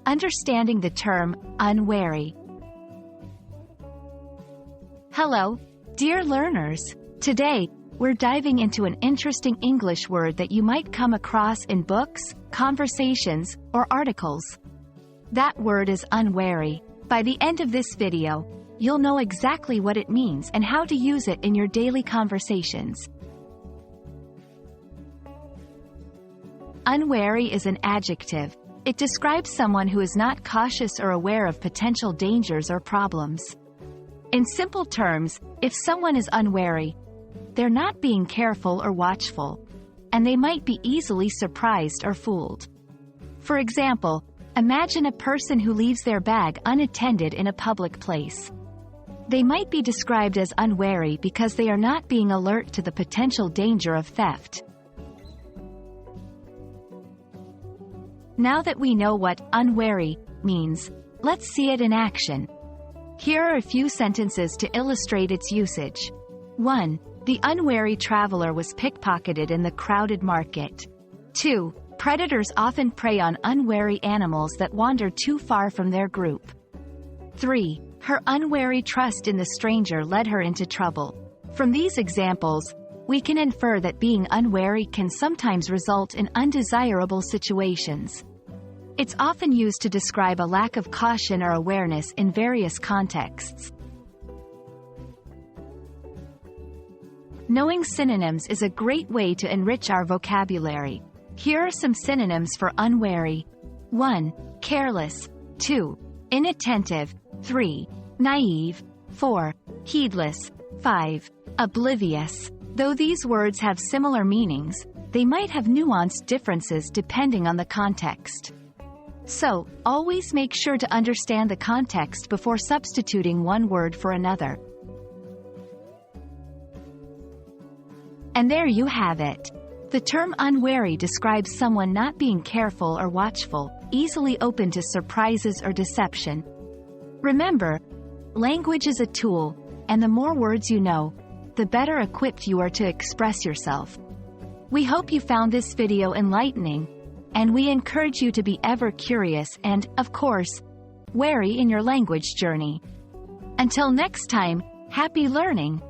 Understanding the term, unwary. Hello, dear learners. Today, we're diving into an interesting English word that you might come across in books, conversations, or articles. That word is unwary. By the end of this video, you'll know exactly what it means and how to use it in your daily conversations. Unwary is an adjective. It describes someone who is not cautious or aware of potential dangers or problems. In simple terms, if someone is unwary, they're not being careful or watchful, and they might be easily surprised or fooled. For example, imagine a person who leaves their bag unattended in a public place. They might be described as unwary because they are not being alert to the potential danger of theft. Now that we know what unwary means, let's see it in action. Here are a few sentences to illustrate its usage. 1. The unwary traveler was pickpocketed in the crowded market. 2. Predators often prey on unwary animals that wander too far from their group. 3. Her unwary trust in the stranger led her into trouble. From these examples, we can infer that being unwary can sometimes result in undesirable situations. It's often used to describe a lack of caution or awareness in various contexts. Knowing synonyms is a great way to enrich our vocabulary. Here are some synonyms for unwary. 1. Careless. 2. Inattentive. 3. Naive. 4. Heedless. 5. Oblivious. Though these words have similar meanings, they might have nuanced differences depending on the context. So, always make sure to understand the context before substituting one word for another. And there you have it. The term unwary describes someone not being careful or watchful, easily open to surprises or deception. Remember, language is a tool, and the more words you know, the better equipped you are to express yourself. We hope you found this video enlightening, and we encourage you to be ever curious and, of course, wary in your language journey. Until next time, happy learning!